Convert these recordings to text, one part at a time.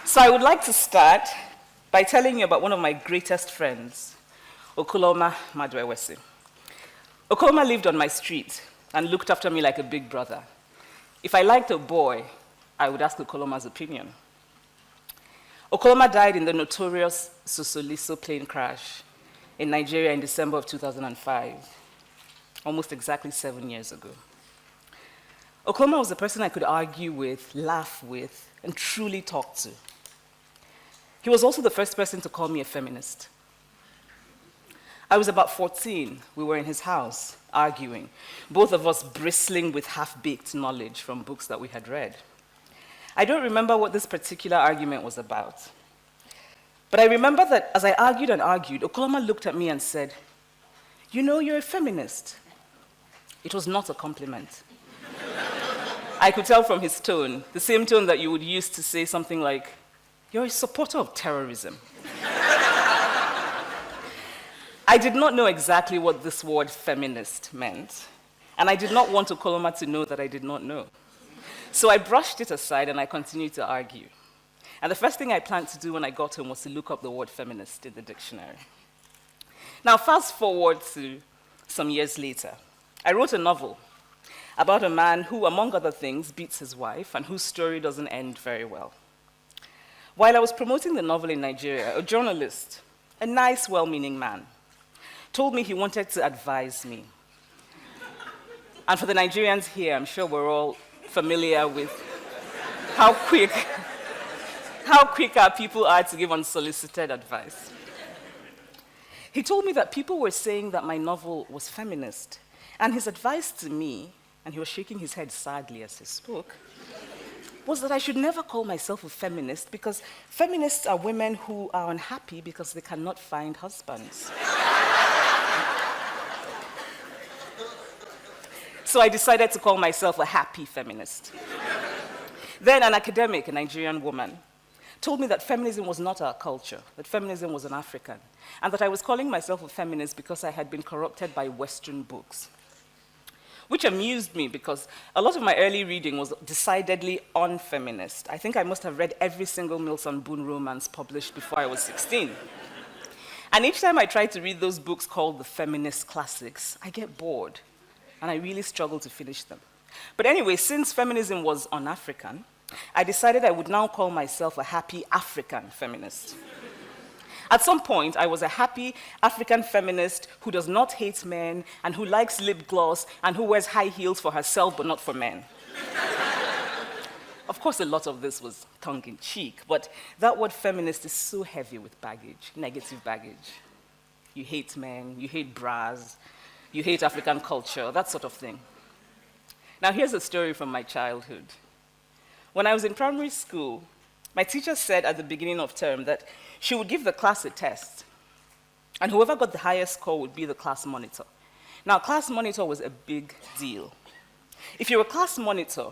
So I would like to start by telling you about one of my greatest friends, Okoloma Madwewesi. Okoloma lived on my street and looked after me like a big brother. If I liked a boy, I would ask Okoloma's opinion. Okoloma died in the notorious Sosoliso plane crash in Nigeria in December of 2005, almost exactly 7 years ago. Okoloma was the person I could argue with, laugh with, and truly talk to. He was also the first person to call me a feminist. I was about 14. We were in his house, arguing, both of us bristling with half-baked knowledge from books that we had read. I don't remember what this particular argument was about. But I remember that as I argued and argued, Okoloma looked at me and said, "You know, you're a feminist." It was not a compliment. I could tell from his tone, the same tone that you would use to say something like, "You're a supporter of terrorism." I did not know exactly what this word feminist meant, and I did not want Okoloma to know that I did not know. So I brushed it aside and I continued to argue. And the first thing I planned to do when I got home was to look up the word feminist in the dictionary. Now, fast forward to some years later. I wrote a novel about a man who, among other things, beats his wife and whose story doesn't end very well. While I was promoting the novel in Nigeria, a journalist, a nice, well-meaning man, told me he wanted to advise me. And for the Nigerians here, I'm sure we're all familiar with how quick our people are to give unsolicited advice. He told me that people were saying that my novel was feminist, and his advice to me, and he was shaking his head sadly as he spoke, was that I should never call myself a feminist because feminists are women who are unhappy because they cannot find husbands. So I decided to call myself a happy feminist. Then an academic, a Nigerian woman, told me that feminism was not our culture, that feminism was an African, and that I was calling myself a feminist because I had been corrupted by Western books. Which amused me because a lot of my early reading was decidedly unfeminist. I think I must have read every single Milton Boone romance published before I was 16. And each time I try to read those books called the feminist classics, I get bored, and I really struggle to finish them. But anyway, since feminism was un-African, I decided I would now call myself a happy African feminist. At some point, I was a happy African feminist who does not hate men and who likes lip gloss and who wears high heels for herself but not for men. Of course, a lot of this was tongue-in-cheek, but that word feminist is so heavy with baggage, negative baggage. You hate men, you hate bras, you hate African culture, that sort of thing. Now, here's a story from my childhood. When I was in primary school, my teacher said at the beginning of term that she would give the class a test, and whoever got the highest score would be the class monitor. Now, class monitor was a big deal. If you were a class monitor,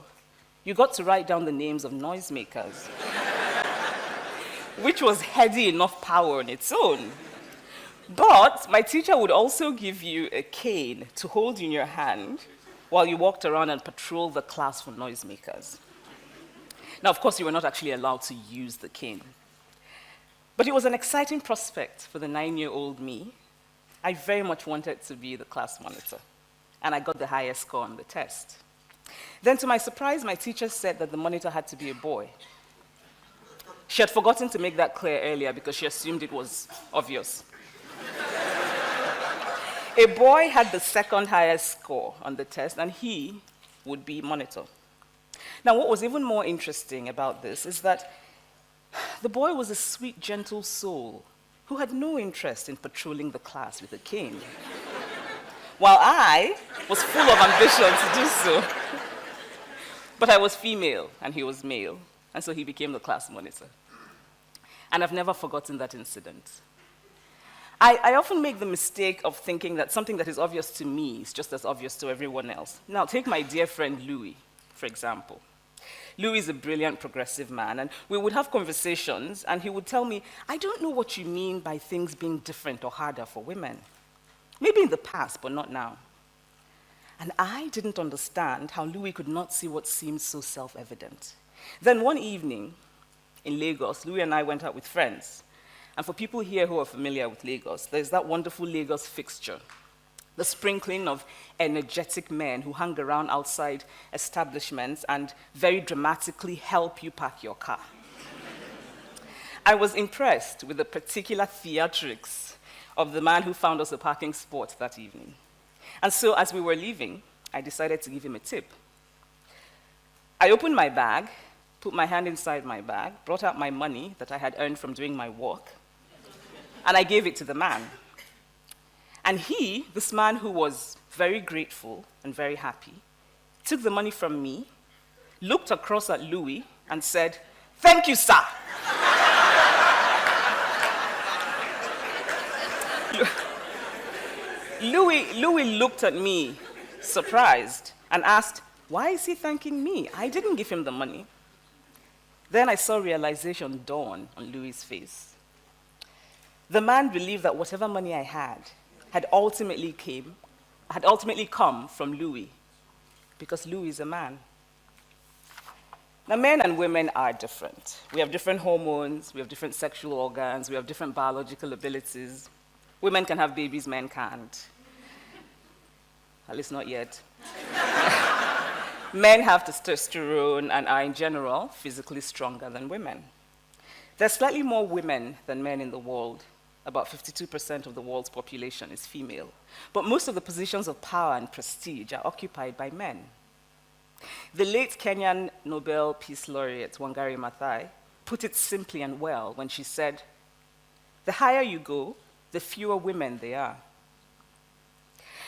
you got to write down the names of noisemakers, which was heady enough power on its own. But my teacher would also give you a cane to hold in your hand while you walked around and patrolled the class for noisemakers. Now, of course, you were not actually allowed to use the cane. But it was an exciting prospect for the 9-year-old me. I very much wanted to be the class monitor, and I got the highest score on the test. Then, to my surprise, my teacher said that the monitor had to be a boy. She had forgotten to make that clear earlier because she assumed it was obvious. A boy had the second highest score on the test, and he would be monitor. Now, what was even more interesting about this is that the boy was a sweet, gentle soul who had no interest in patrolling the class with a cane, while I was full of ambition to do so. But I was female, and he was male, and so he became the class monitor. And I've never forgotten that incident. I often make the mistake of thinking that something that is obvious to me is just as obvious to everyone else. Now, take my dear friend Louis, for example. Louis is a brilliant progressive man, and we would have conversations, and he would tell me, "I don't know what you mean by things being different or harder for women. Maybe in the past, but not now." And I didn't understand how Louis could not see what seemed so self-evident. Then one evening, in Lagos, Louis and I went out with friends. And for people here who are familiar with Lagos, there's that wonderful Lagos fixture, the sprinkling of energetic men who hang around outside establishments and very dramatically help you park your car. I was impressed with the particular theatrics of the man who found us a parking spot that evening. And so as we were leaving, I decided to give him a tip. I opened my bag, put my hand inside my bag, brought out my money that I had earned from doing my work, and I gave it to the man. And he, this man who was very grateful and very happy, took the money from me, looked across at Louis, and said, "Thank you, sir." Louis looked at me, surprised, and asked, "Why is he thanking me? I didn't give him the money." Then I saw realization dawn on Louis's face. The man believed that whatever money I had ultimately come from Louis, because Louis is a man. Now, men and women are different. We have different hormones, we have different sexual organs, we have different biological abilities. Women can have babies, men can't. At least not yet. Men have testosterone and are, in general, physically stronger than women. There's slightly more women than men in the world. About 52% of the world's population is female. But most of the positions of power and prestige are occupied by men. The late Kenyan Nobel Peace Laureate, Wangari Maathai, put it simply and well when she said, "The higher you go, the fewer women there are."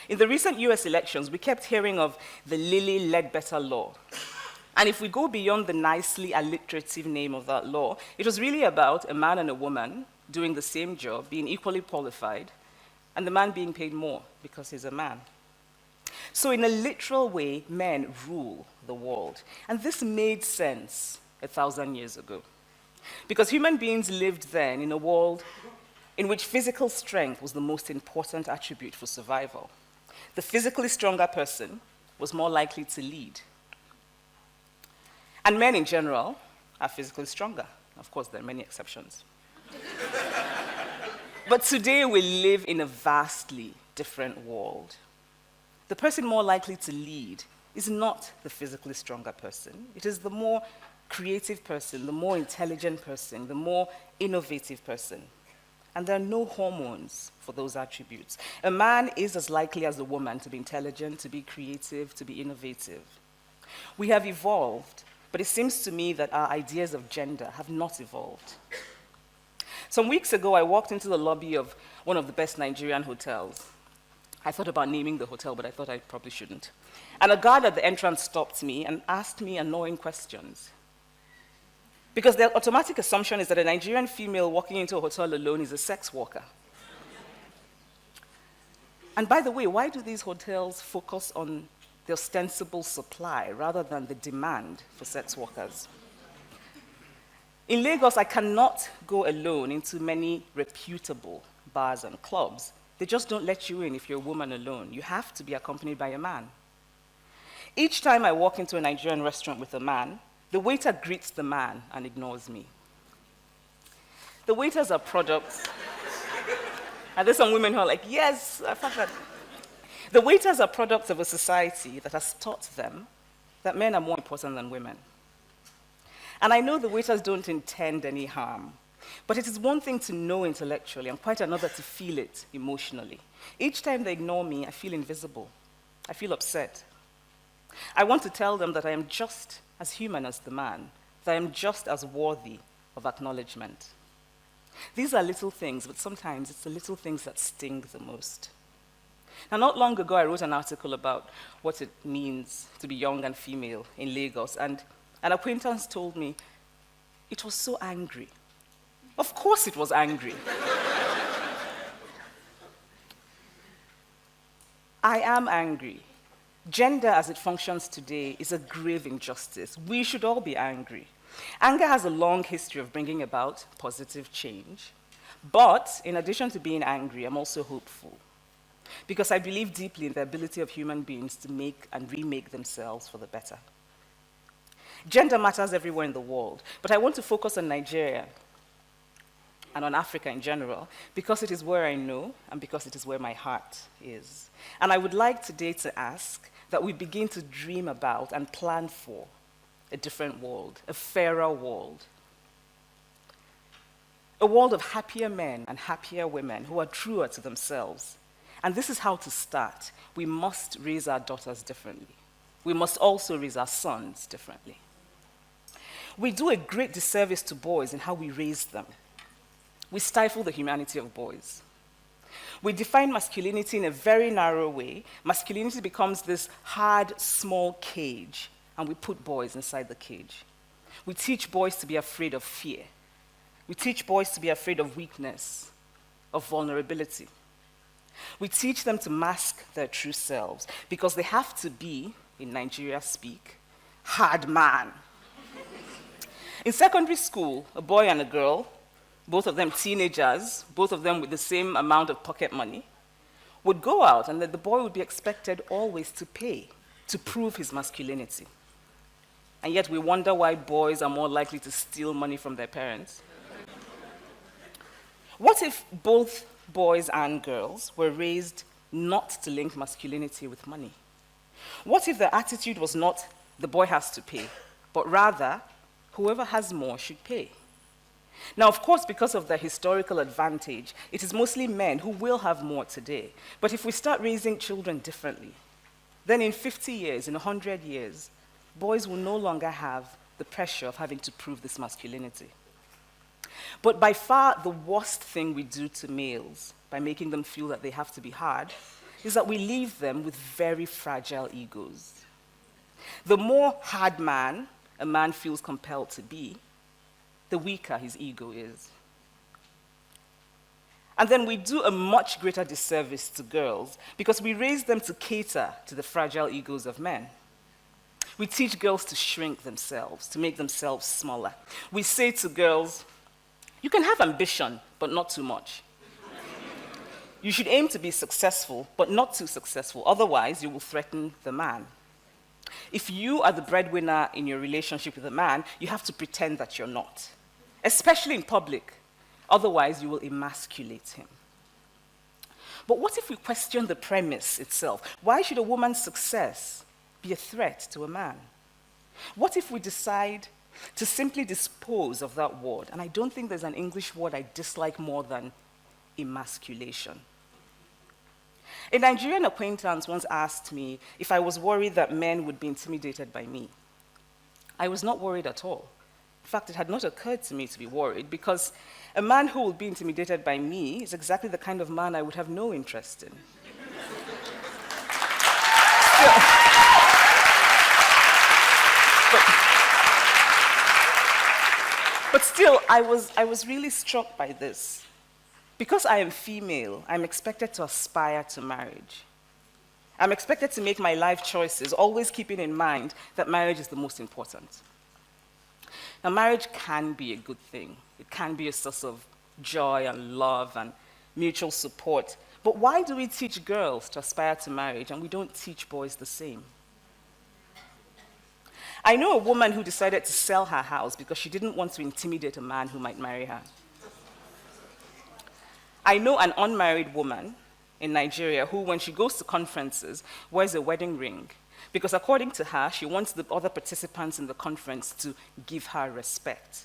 In the recent US elections, we kept hearing of the Lilly Ledbetter Law. And if we go beyond the nicely alliterative name of that law, it was really about a man and a woman doing the same job, being equally qualified, and the man being paid more because he's a man. So in a literal way, men rule the world. And this made sense 1,000 years ago. Because human beings lived then in a world in which physical strength was the most important attribute for survival. The physically stronger person was more likely to lead. And men in general are physically stronger. Of course, there are many exceptions. But today we live in a vastly different world. The person more likely to lead is not the physically stronger person. It is the more creative person, the more intelligent person, the more innovative person. And there are no hormones for those attributes. A man is as likely as a woman to be intelligent, to be creative, to be innovative. We have evolved, but it seems to me that our ideas of gender have not evolved. Some weeks ago, I walked into the lobby of one of the best Nigerian hotels. I thought about naming the hotel, but I thought I probably shouldn't. And a guard at the entrance stopped me and asked me annoying questions. Because the automatic assumption is that a Nigerian female walking into a hotel alone is a sex worker. And by the way, why do these hotels focus on the ostensible supply rather than the demand for sex workers? In Lagos, I cannot go alone into many reputable bars and clubs. They just don't let you in if you're a woman alone. You have to be accompanied by a man. Each time I walk into a Nigerian restaurant with a man, the waiter greets the man and ignores me. The waiters are products. And there's some women who are like, yes, I thought that. The waiters are products of a society that has taught them that men are more important than women. And I know the waiters don't intend any harm, but it is one thing to know intellectually and quite another to feel it emotionally. Each time they ignore me, I feel invisible. I feel upset. I want to tell them that I am just as human as the man, that I am just as worthy of acknowledgement. These are little things, but sometimes it's the little things that sting the most. Now, not long ago, I wrote an article about what it means to be young and female in Lagos, and an acquaintance told me, it was so angry. Of course it was angry. I am angry. Gender as it functions today is a grave injustice. We should all be angry. Anger has a long history of bringing about positive change. But in addition to being angry, I'm also hopeful. Because I believe deeply in the ability of human beings to make and remake themselves for the better. Gender matters everywhere in the world, but I want to focus on Nigeria and on Africa in general, because it is where I know and because it is where my heart is. And I would like today to ask that we begin to dream about and plan for a different world, a fairer world. A world of happier men and happier women who are truer to themselves. And this is how to start. We must raise our daughters differently. We must also raise our sons differently. We do a great disservice to boys in how we raise them. We stifle the humanity of boys. We define masculinity in a very narrow way. Masculinity becomes this hard, small cage, and we put boys inside the cage. We teach boys to be afraid of fear. We teach boys to be afraid of weakness, of vulnerability. We teach them to mask their true selves because they have to be, in Nigeria speak, hard man. In secondary school, a boy and a girl, both of them teenagers, both of them with the same amount of pocket money, would go out and the boy would be expected always to pay to prove his masculinity. And yet we wonder why boys are more likely to steal money from their parents. What if both boys and girls were raised not to link masculinity with money? What if the attitude was not, the boy has to pay, but rather, whoever has more should pay? Now, of course, because of the historical advantage, it is mostly men who will have more today. But if we start raising children differently, then in 50 years, in 100 years, boys will no longer have the pressure of having to prove this masculinity. But by far the worst thing we do to males, by making them feel that they have to be hard, is that we leave them with very fragile egos. The more hard man a man feels compelled to be, the weaker his ego is. And then we do a much greater disservice to girls because we raise them to cater to the fragile egos of men. We teach girls to shrink themselves, to make themselves smaller. We say to girls, you can have ambition, but not too much. You should aim to be successful, but not too successful. Otherwise, you will threaten the man. If you are the breadwinner in your relationship with a man, you have to pretend that you're not, especially in public. Otherwise, you will emasculate him. But what if we question the premise itself? Why should a woman's success be a threat to a man? What if we decide to simply dispose of that word? And I don't think there's an English word I dislike more than emasculation. A Nigerian acquaintance once asked me if I was worried that men would be intimidated by me. I was not worried at all. In fact, it had not occurred to me to be worried because a man who will be intimidated by me is exactly the kind of man I would have no interest in. But still, I was really struck by this. Because I am female, I'm expected to aspire to marriage. I'm expected to make my life choices, always keeping in mind that marriage is the most important. Now, marriage can be a good thing. It can be a source of joy and love and mutual support. But why do we teach girls to aspire to marriage and we don't teach boys the same? I know a woman who decided to sell her house because she didn't want to intimidate a man who might marry her. I know an unmarried woman in Nigeria who, when she goes to conferences, wears a wedding ring because, according to her, she wants the other participants in the conference to give her respect.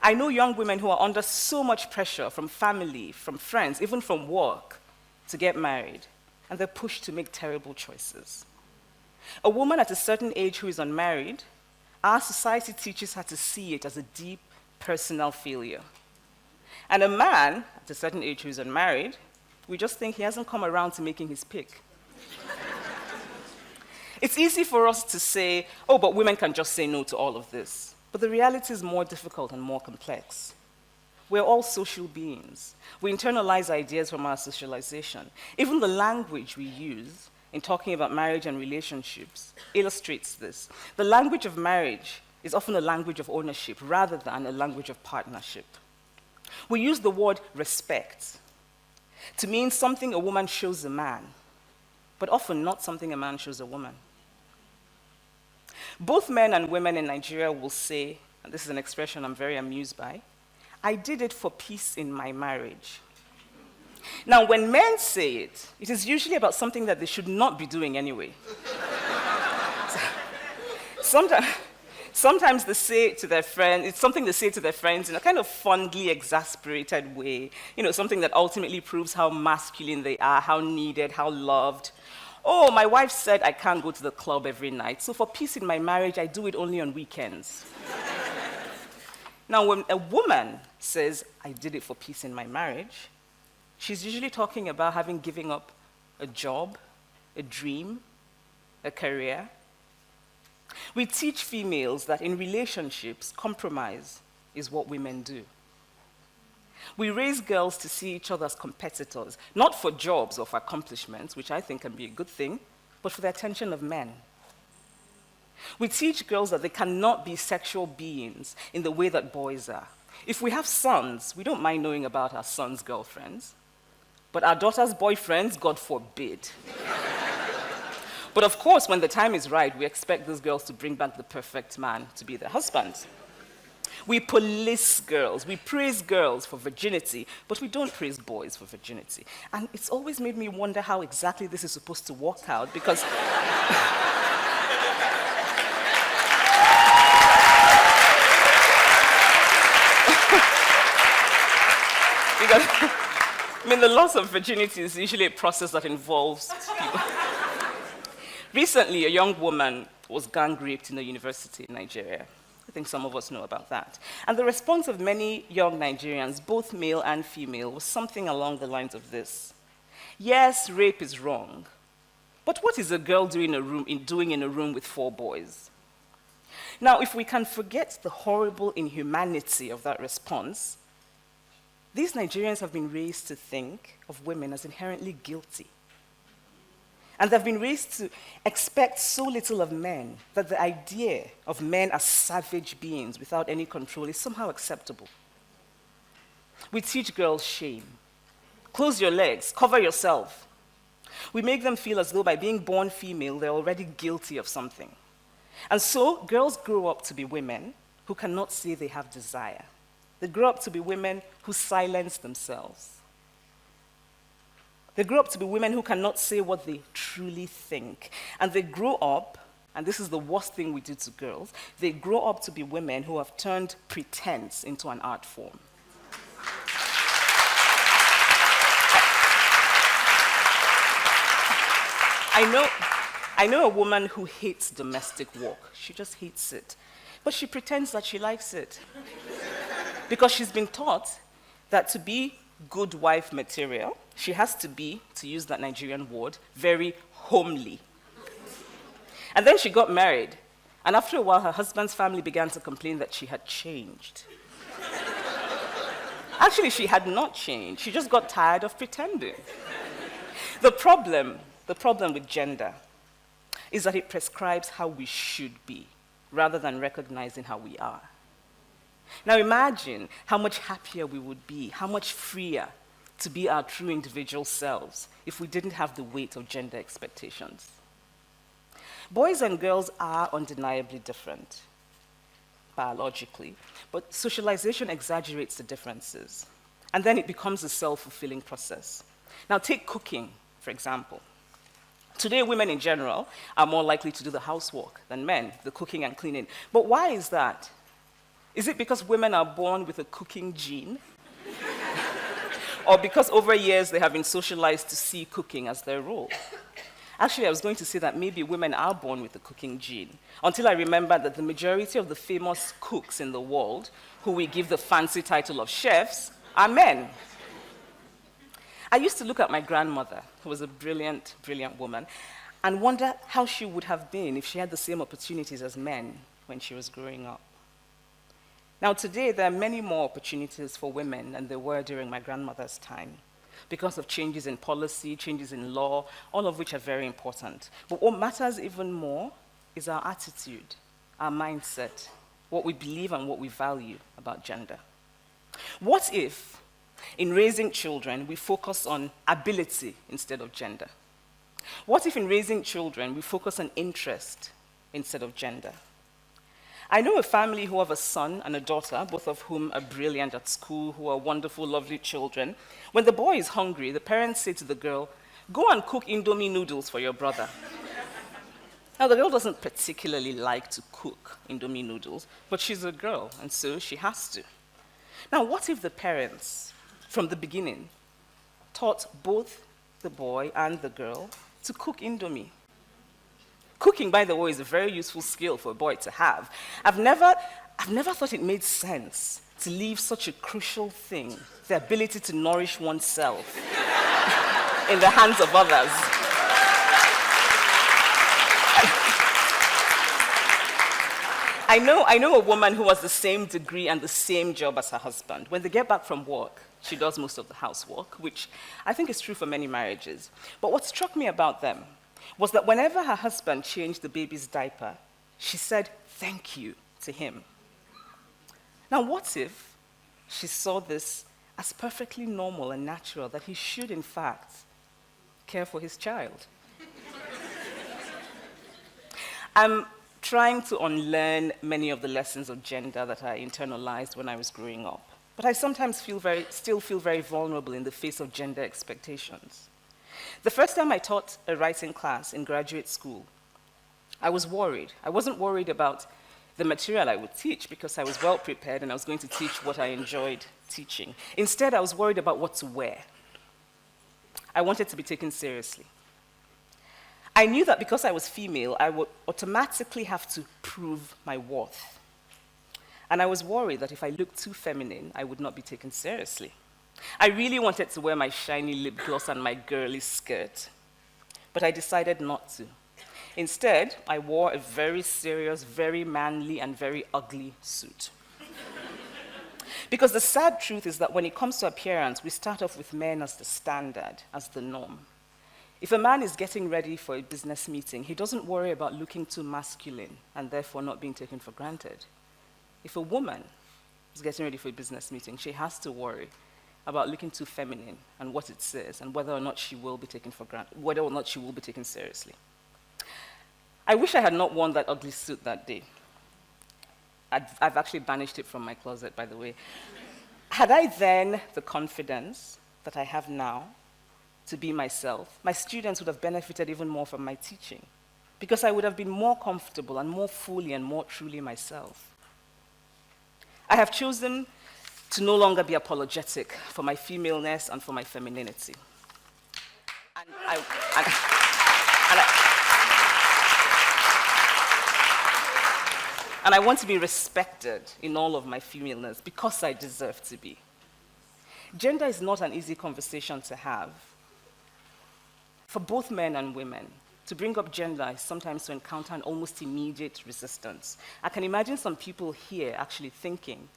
I know young women who are under so much pressure from family, from friends, even from work, to get married, and they're pushed to make terrible choices. A woman at a certain age who is unmarried, our society teaches her to see it as a deep personal failure. And a man at a certain age who is unmarried, we just think he hasn't come around to making his pick. It's easy for us to say, oh, but women can just say no to all of this. But the reality is more difficult and more complex. We're all social beings. We internalize ideas from our socialization. Even the language we use in talking about marriage and relationships illustrates this. The language of marriage is often a language of ownership rather than a language of partnership. We use the word respect to mean something a woman shows a man, but often not something a man shows a woman. Both men and women in Nigeria will say, and this is an expression I'm very amused by, I did it for peace in my marriage. Now, when men say it, it is usually about something that they should not be doing anyway. Sometimes they say it to their friends, it's something they say to their friends in a kind of fondly exasperated way, something that ultimately proves how masculine they are, how needed, how loved. Oh, my wife said I can't go to the club every night, so for peace in my marriage, I do it only on weekends. Now, when a woman says, I did it for peace in my marriage, she's usually talking about having given up a job, a dream, a career. We teach females that in relationships, compromise is what women do. We raise girls to see each other as competitors, not for jobs or for accomplishments, which I think can be a good thing, but for the attention of men. We teach girls that they cannot be sexual beings in the way that boys are. If we have sons, we don't mind knowing about our sons' girlfriends, but our daughters' boyfriends, God forbid. But of course, when the time is right, we expect those girls to bring back the perfect man to be their husbands. We police girls, we praise girls for virginity, but we don't praise boys for virginity. And it's always made me wonder how exactly this is supposed to work out, because the loss of virginity is usually a process that involves people. Recently, a young woman was gang raped in a university in Nigeria. I think some of us know about that. And the response of many young Nigerians, both male and female, was something along the lines of this. Yes, rape is wrong, but what is a girl doing in a room with 4 boys? Now, if we can forget the horrible inhumanity of that response, these Nigerians have been raised to think of women as inherently guilty. And they've been raised to expect so little of men that the idea of men as savage beings without any control is somehow acceptable. We teach girls shame. Close your legs, cover yourself. We make them feel as though by being born female, they're already guilty of something. And so girls grow up to be women who cannot say they have desire. They grow up to be women who silence themselves. They grow up to be women who cannot say what they truly think. And they grow up, and this is the worst thing we do to girls, they grow up to be women who have turned pretense into an art form. I know a woman who hates domestic work. She just hates it. But she pretends that she likes it. Because she's been taught that to be good wife material, she has to be, to use that Nigerian word, very homely. And then she got married, and after a while, her husband's family began to complain that she had changed. Actually, she had not changed. She just got tired of pretending. The problem with gender is that it prescribes how we should be, rather than recognizing how we are. Now imagine how much happier we would be, how much freer to be our true individual selves if we didn't have the weight of gender expectations. Boys and girls are undeniably different, biologically, but socialization exaggerates the differences, and then it becomes a self-fulfilling process. Now take cooking, for example. Today, women in general are more likely to do the housework than men, the cooking and cleaning. But why is that? Is it because women are born with a cooking gene? Or because over years they have been socialized to see cooking as their role? Actually, I was going to say that maybe women are born with a cooking gene, until I remembered that the majority of the famous cooks in the world, who we give the fancy title of chefs, are men. I used to look at my grandmother, who was a brilliant, brilliant woman, and wonder how she would have been if she had the same opportunities as men when she was growing up. Now today, there are many more opportunities for women than there were during my grandmother's time, because of changes in policy, changes in law, all of which are very important. But what matters even more is our attitude, our mindset, what we believe and what we value about gender. What if, in raising children, we focus on ability instead of gender? What if in raising children, we focus on interest instead of gender? I know a family who have a son and a daughter, both of whom are brilliant at school, who are wonderful, lovely children. When the boy is hungry, the parents say to the girl, "Go and cook Indomie noodles for your brother." Now, the girl doesn't particularly like to cook Indomie noodles, but she's a girl, and so she has to. Now, what if the parents, from the beginning, taught both the boy and the girl to cook Indomie? Cooking, by the way, is a very useful skill for a boy to have. I've never thought it made sense to leave such a crucial thing, the ability to nourish oneself, in the hands of others. I know a woman who has the same degree and the same job as her husband. When they get back from work, she does most of the housework, which I think is true for many marriages. But what struck me about them was that whenever her husband changed the baby's diaper, she said thank you to him. Now, what if she saw this as perfectly normal and natural, that he should, in fact, care for his child? I'm trying to unlearn many of the lessons of gender that I internalized when I was growing up. But I sometimes still feel very vulnerable in the face of gender expectations. The first time I taught a writing class in graduate school, I was worried. I wasn't worried about the material I would teach because I was well prepared and I was going to teach what I enjoyed teaching. Instead, I was worried about what to wear. I wanted to be taken seriously. I knew that because I was female, I would automatically have to prove my worth. And I was worried that if I looked too feminine, I would not be taken seriously. I really wanted to wear my shiny lip gloss and my girly skirt, but I decided not to. Instead, I wore a very serious, very manly, and very ugly suit. Because the sad truth is that when it comes to appearance, we start off with men as the standard, as the norm. If a man is getting ready for a business meeting, he doesn't worry about looking too masculine and therefore not being taken for granted. If a woman is getting ready for a business meeting, she has to worry about looking too feminine and what it says and whether or not she will be taken for granted, whether or not she will be taken seriously. I wish I had not worn that ugly suit that day. I've actually banished it from my closet, by the way. Had I then the confidence that I have now to be myself, my students would have benefited even more from my teaching because I would have been more comfortable and more fully and more truly myself. I have chosen to no longer be apologetic for my femaleness and for my femininity. And I want to be respected in all of my femaleness because I deserve to be. Gender is not an easy conversation to have. For both men and women, to bring up gender is sometimes to encounter an almost immediate resistance. I can imagine some people here actually thinking,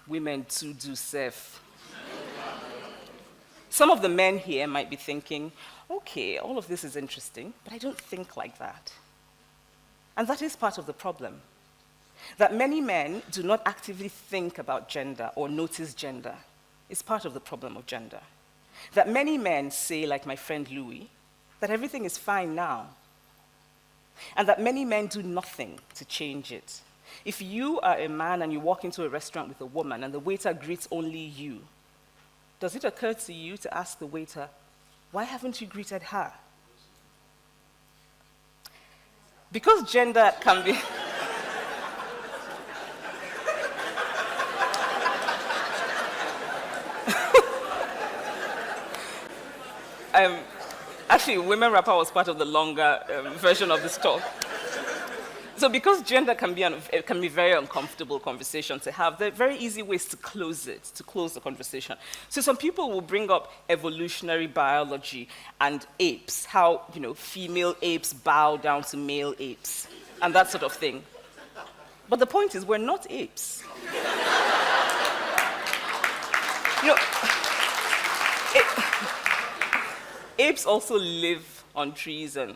women too do safe. Some of the men here might be thinking, okay, all of this is interesting, but I don't think like that. And that is part of the problem. That many men do not actively think about gender or notice gender is part of the problem of gender. That many men say, like my friend Louis, that everything is fine now, and that many men do nothing to change it. If you are a man and you walk into a restaurant with a woman and the waiter greets only you, does it occur to you to ask the waiter, why haven't you greeted her? Because gender can be... Actually, Women Rapper was part of the longer version of this talk. So because gender can be a very uncomfortable conversation to have, there are very easy ways to close the conversation. So some people will bring up evolutionary biology and apes, how female apes bow down to male apes, and that sort of thing. But the point is, we're not apes. Apes also live on trees and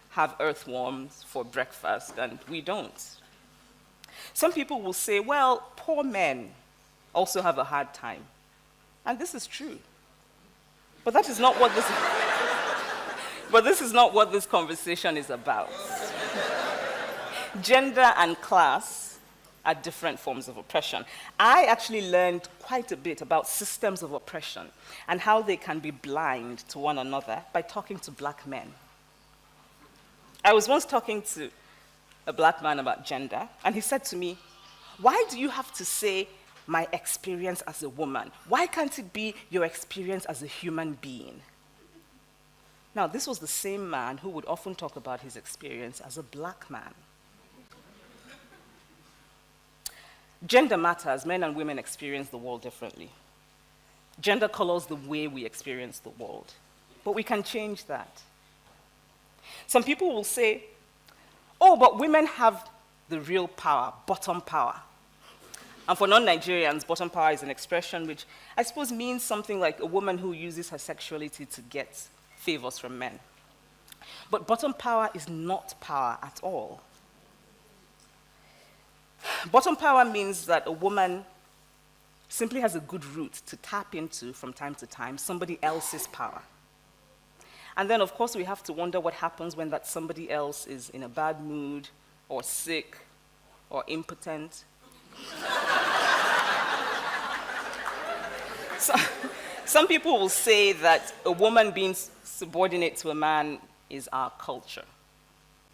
have earthworms for breakfast, and we don't. Some people will say, well, poor men also have a hard time. And this is true. But this is not what this conversation is about. Gender and class are different forms of oppression. I actually learned quite a bit about systems of oppression and how they can be blind to one another by talking to black men. I was once talking to a black man about gender, and he said to me, "Why do you have to say my experience as a woman? Why can't it be your experience as a human being?" Now, this was the same man who would often talk about his experience as a black man. Gender matters. Men and women experience the world differently. Gender colors the way we experience the world. But we can change that. Some people will say, "Oh, but women have the real power, bottom power." And for non-Nigerians, bottom power is an expression which I suppose means something like a woman who uses her sexuality to get favors from men. But bottom power is not power at all. Bottom power means that a woman simply has a good route to tap into from time to time somebody else's power. And then, of course, we have to wonder what happens when that somebody else is in a bad mood or sick or impotent. So, some people will say that a woman being subordinate to a man is our culture.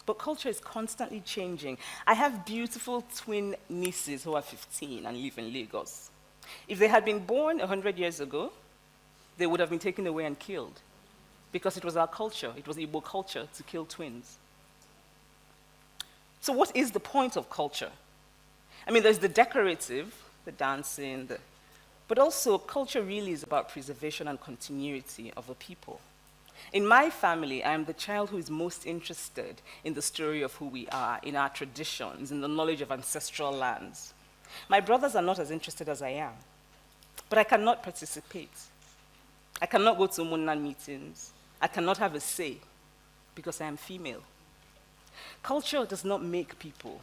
But culture is constantly changing. I have beautiful twin nieces who are 15 and live in Lagos. If they had been born 100 years ago, they would have been taken away and killed because it was our culture, it was Igbo culture to kill twins. So what is the point of culture? I mean, there's the decorative, the dancing, but also culture really is about preservation and continuity of a people. In my family, I am the child who is most interested in the story of who we are, in our traditions, in the knowledge of ancestral lands. My brothers are not as interested as I am, but I cannot participate. I cannot go to Munna meetings. I cannot have a say because I am female. Culture does not make people.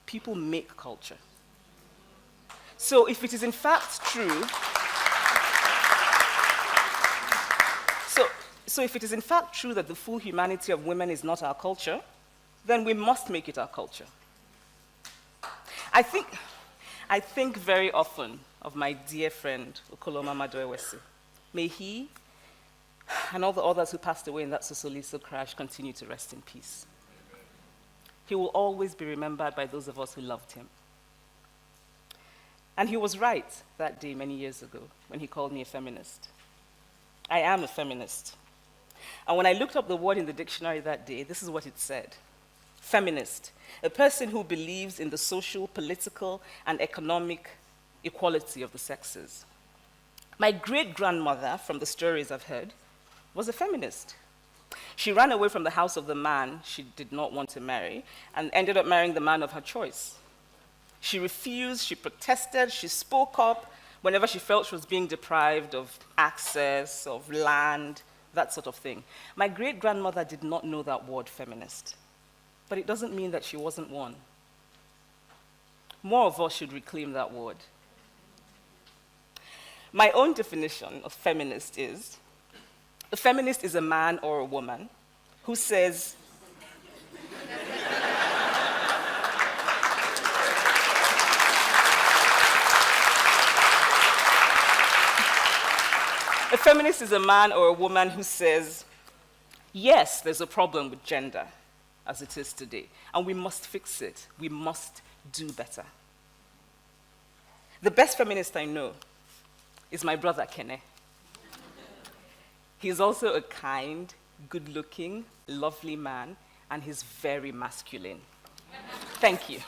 People make culture. So if it is in fact true, So if it is in fact true that the full humanity of women is not our culture, then we must make it our culture. I think very often of my dear friend, Okoloma Maduewesi. May he and all the others who passed away in that Sosoliso crash continue to rest in peace. He will always be remembered by those of us who loved him. And he was right that day many years ago when he called me a feminist. I am a feminist. And when I looked up the word in the dictionary that day, this is what it said. Feminist, a person who believes in the social, political, and economic equality of the sexes. My great-grandmother, from the stories I've heard, was a feminist. She ran away from the house of the man she did not want to marry and ended up marrying the man of her choice. She refused, she protested, she spoke up whenever she felt she was being deprived of access, of land, that sort of thing. My great-grandmother did not know that word feminist, but it doesn't mean that she wasn't one. More of us should reclaim that word. My own definition of feminist is, a feminist is a man or a woman who says, a feminist is a man or a woman who says, yes, there's a problem with gender as it is today, and we must fix it. We must do better. The best feminist I know is my brother, Kene. He's also a kind, good-looking, lovely man, and he's very masculine. Thank you.